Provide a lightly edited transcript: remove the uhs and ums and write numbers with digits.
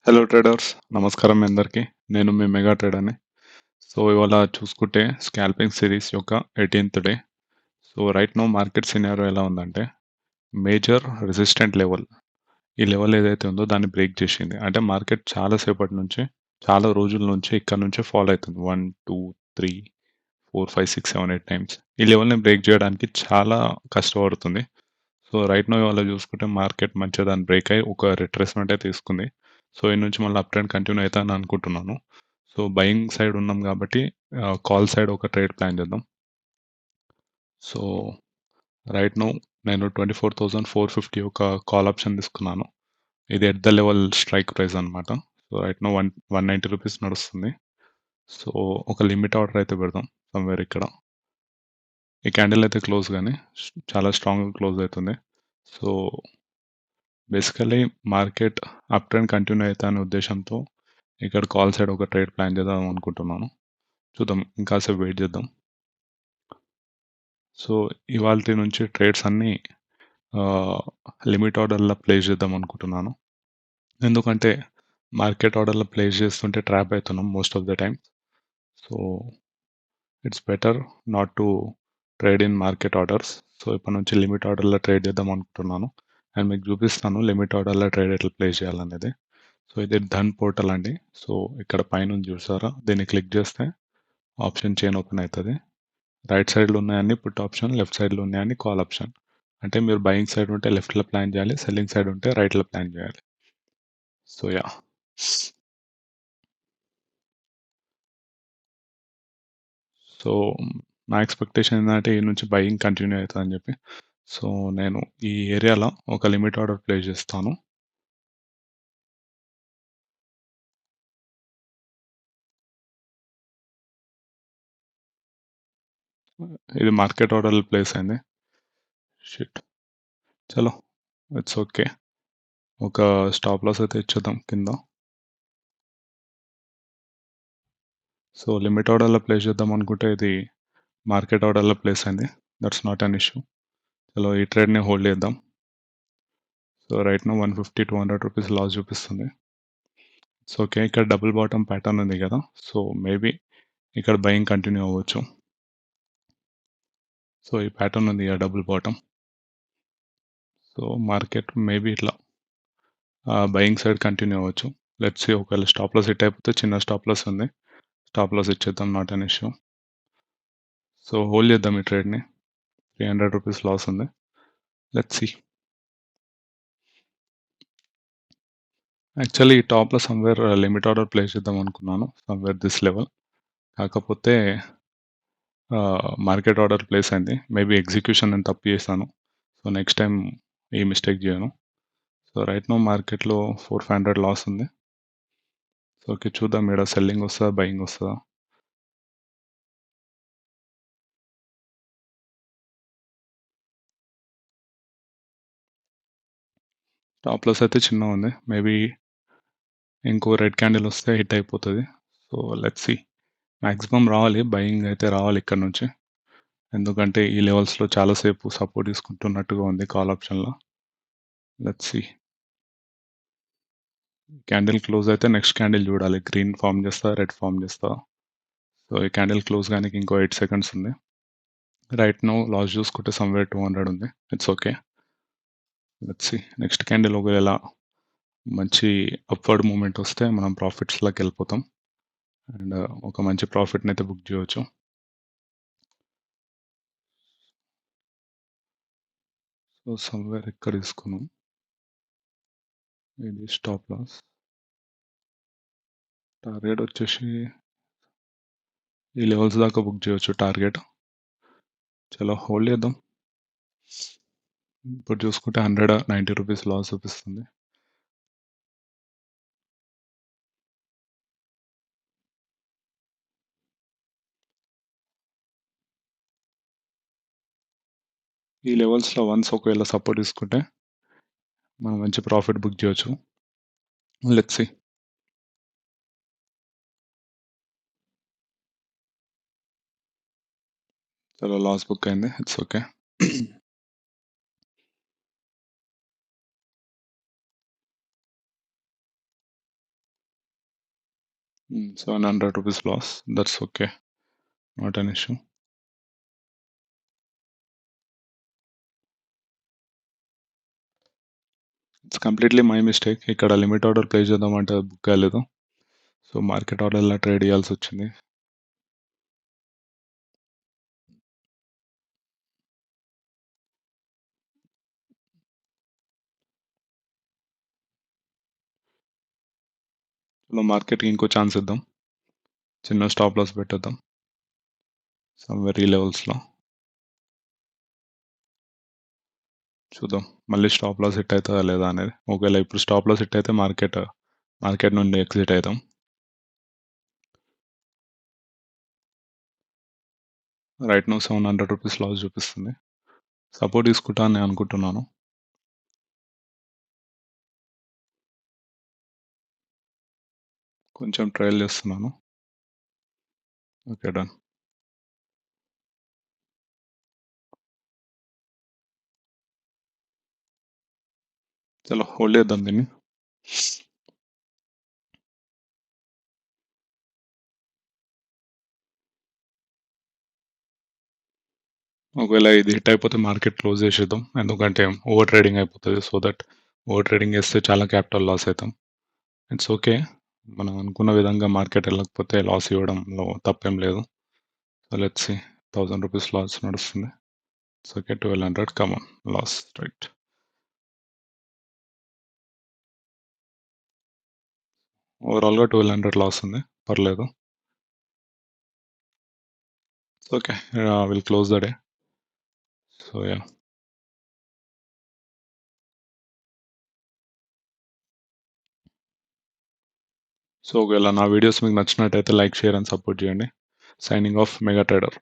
Hello traders, నమస్కారం మీ అందరికీ. నేను మీ మెగా ట్రేడర్ని. సో ఇవాళ చూసుకుంటే స్కాల్పింగ్ సిరీస్ యొక్క 18th day. So right now market scenario ఎలా ఉందంటే మేజర్ రెసిస్టెంట్ లెవెల్, ఈ లెవెల్ ఏదైతే ఉందో దాన్ని బ్రేక్ చేసింది. అంటే మార్కెట్ చాలాసేపటి నుంచి, చాలా రోజుల నుంచి ఇక్కడ నుంచే ఫాలో అవుతుంది. 1 2 3 4 5 6 7 8 టైమ్స్ ఈ లెవెల్ని బ్రేక్ చేయడానికి చాలా కష్టపడుతుంది. సో రైట్ నో ఇవాళ చూసుకుంటే మార్కెట్ మంచిగా దాన్ని బ్రేక్ అయ్యి ఒక రిట్రేస్మెంట్ అయితే తీసుకుంది. సో ఈ నుంచి మళ్ళీ అప్ ట్రెండ్ కంటిన్యూ అవుతాను అనుకుంటున్నాను. సో బయింగ్ సైడ్ ఉన్నాం కాబట్టి కాల్ సైడ్ ఒక ట్రేడ్ ప్లాన్ చేద్దాం. సో రైట్ నో నేను 24,450 ఒక కాల్ ఆప్షన్ తీసుకున్నాను. ఇది at the level strike price అనమాట. సో రైట్ నో 190 రూపీస్ నడుస్తుంది. సో ఒక లిమిట్ ఆర్డర్ అయితే పెడదాం సమ్వేర్ ఇక్కడ. ఈ క్యాండిల్ అయితే క్లోజ్ కానీ చాలా స్ట్రాంగ్గా క్లోజ్ అవుతుంది. So basically market up trend continue అవుతా అనే ఉద్దేశంతో ఇక్కడ కాల్ సైడ్ ఒక ట్రేడ్ ప్లాన్ చేద్దాం అనుకుంటున్నాను. చూద్దాం, ఇంకాసేపు వెయిట్ చేద్దాం. సో ఇవాల్టి నుంచి ట్రేడ్స్ అన్నీ లిమిట్ ఆర్డర్లో ప్లేస్ చేద్దాం అనుకుంటున్నాను. ఎందుకంటే మార్కెట్ ఆర్డర్లో ప్లేస్ చేస్తుంటే ట్రాప్ అవుతున్నాం most of the time. So it's better not to trade in market orders. So ఇప్పటి నుంచి లిమిట్ ఆర్డర్లో ట్రేడ్ చేద్దాం అనుకుంటున్నాను. అండ్ మీకు చూపిస్తాను లిమిట్ ఆర్డర్లో ట్రేడ్ ఎట్లా ప్లేస్ చేయాలనేది. సో ఇది ధన్ పోర్టల్ అండి. సో ఇక్కడ పైన చూసారా, దీన్ని క్లిక్ చేస్తే ఆప్షన్ చైన్ ఓపెన్ అవుతుంది. రైట్ సైడ్లో ఉన్నాయని పుట్ ఆప్షన్, లెఫ్ట్ సైడ్లో ఉన్నాయని కాల్ ఆప్షన్. అంటే మీరు బయింగ్ సైడ్ ఉంటే లెఫ్ట్లో ప్లాన్ చేయాలి, సెల్లింగ్ సైడ్ ఉంటే రైట్లో ప్లాన్ చేయాలి. సో యా, సో నా ఎక్స్పెక్టేషన్ ఏంటంటే ఈ నుంచి బయింగ్ కంటిన్యూ అవుతుందని చెప్పి. సో నేను ఈ ఏరియాలో ఒక లిమిట్ ఆర్డర్ ప్లేస్ చేస్తాను. ఇది మార్కెట్ ఆర్డర్ ప్లేస్ అయింది. షిట్, చలో ఇట్స్ ఓకే. ఒక స్టాప్ లాస్ అయితే ఇచ్చేద్దాం కింద. సో లిమిట్ ఆర్డర్లో ప్లేస్ చేద్దాం అనుకుంటే ఇది మార్కెట్ ఆర్డర్లో ప్లేస్ అయింది. That's not an issue. చలో ఈ ట్రేడ్ని హోల్డ్ చేద్దాం. So right now 150-200 rupees loss చూపిస్తుంది. సో ఓకే, ఇక్కడ డబుల్ బాటమ్ ప్యాటర్న్ ఉంది కదా. సో మేబీ ఇక్కడ బయింగ్ కంటిన్యూ అవ్వచ్చు. సో ఈ ప్యాటర్న్ ఉంది కదా double bottom. So market maybe ఇట్లా బయింగ్ సైడ్ కంటిన్యూ అవ్వచ్చు. లెట్స్ సీ, ఒకవేళ స్టాప్ లాస్ హిట్ అయిపోతే చిన్న స్టాప్ లాస్ ఉంది, స్టాప్ లాస్ ఇచ్చేద్దాం, not an issue. So hold చేద్దాం ఈ ట్రేడ్ని. 300 రూపీస్ లాస్ ఉంది. Let's see. యాక్చువల్లీ ఈ టాప్లో సమ్వేర్ లిమిట్ ఆర్డర్ ప్లేస్ చేద్దాం అనుకున్నాను, సమ్వేర్ దిస్ లెవెల్. కాకపోతే మార్కెట్ ఆర్డర్ ప్లేస్ అయింది. మేబీ ఎగ్జిక్యూషన్ నేను తప్పు చేశాను. సో నెక్స్ట్ టైం ఈ మిస్టేక్ చేయను. సో రైట్ నో మార్కెట్లో 400-500 లాస్ ఉంది. సో ఓకే, చూద్దాం ఇక్కడ సెల్లింగ్ వస్తుందా బయింగ్ వస్తుందా. టాప్ లాస్ అయితే చిన్న ఉంది, మేబీ ఇంకో రెడ్ క్యాండిల్ వస్తే హిట్ అయిపోతుంది. సో లెట్స్ సీ, మ్యాక్సిమం రావాలి, బయింగ్ అయితే రావాలి ఇక్కడ నుంచి. ఎందుకంటే ఈ లెవెల్స్లో చాలాసేపు సపోర్ట్ తీసుకుంటున్నట్టుగా ఉంది కాల్ ఆప్షన్లో. Let's see. క్యాండిల్ క్లోజ్ అయితే నెక్స్ట్ క్యాండిల్ చూడాలి, గ్రీన్ ఫామ్ చేస్తా, రెడ్ ఫామ్ చేస్తా. సో ఈ క్యాండిల్ క్లోజ్ కానీ ఇంకో 8 సెకండ్స్ ఉంది. రైట్ నో లాస్ చూసుకుంటే సమ్వేర్ 200 ఉంది. It's okay. Let's see, next candle ఒకవేళ మంచి అప్వర్డ్ మూమెంట్ వస్తే మనం ప్రాఫిట్స్లోకి వెళ్ళిపోతాం అండ్ ఒక మంచి ప్రాఫిట్ని అయితే బుక్ చేయవచ్చు. సో సమ్వేర్ ఇక్కడ తీసుకున్నాం, ఇది స్టాప్ లాస్. టార్గెట్ వచ్చేసి ఈ లెవెల్స్ దాకా బుక్ చేయవచ్చు టార్గెట్. చలో హోల్డ్ చేద్దాం. ఇప్పుడు చూసుకుంటే 190 రూపీస్ లాస్ చూపిస్తుంది. ఈ లెవెల్స్లో వన్స్ ఒకవేళ సపోర్ట్ తీసుకుంటే మనం మంచి ప్రాఫిట్ బుక్ చేయవచ్చు. Let's see. చలో లాస్ బుక్ అయింది, it's okay. ₹700 loss. That's okay. Not an issue. It's completely my mistake. ఇక్కడ లిమిట్ ఆర్డర్ ప్లేస్ చేద్దామంటే అది బుక్ కాలేదు. సో మార్కెట్ ఆర్డర్‌లో ట్రేడ్ చేయాల్సొచ్చింది. సో మార్కెట్‌కి ఇంకో ఛాన్స్ ఇద్దాం. చిన్న స్టాప్ లాస్ పెట్టేద్దాం. సమ్‌వేర్ ఈ లెవెల్స్‌లో. చూద్దాం. మళ్ళీ స్టాప్ లాస్ హిట్ అయితదా లేదా అనేది. ఒకవేళ ఇప్పుడు స్టాప్ లాస్ హిట్ అయితే మార్కెట్ నుండి ఎగ్జిట్ అయిదాం. రైట్ నౌ ₹700 లాస్ చూపిస్తుంది. సపోర్ట్ తీసుకుంటా అని అనుకుంటున్నాను. కొంచెం ట్రయల్ చేస్తున్నాను. ఓకే. డన్. చలో హోల్డ్ చేద్దాం దీన్ని. ఒకవేళ ఇది హిట్ అయిపోతే మార్కెట్ క్లోజ్ చేసేద్దాం. ఎందుకంటే ఓవర్ ట్రేడింగ్ అయిపోతది. సో దట్ ఓవర్ ట్రేడింగ్ చేస్తే చాలా క్యాపిటల్ లాస్ అయితాం. It's okay. మనం అనుకున్న విధంగా మార్కెట్ వెళ్ళకపోతే లాస్ ఇవ్వడంలో తప్పేం లేదు. So let's see. ₹1000 లాస్ నడుస్తుంది. It's okay. 1200 come on loss right. ఓవరాల్‌గా 1200 లాస్ ఉంది. పర్లేదు. It's okay. Will close the day. So yeah! So ఒకవేళ నా వీడియోస్ మీకు నచ్చినట్టయితే లైక్, షేర్ అండ్ సపోర్ట్ చేయండి. Signing off Mega trader.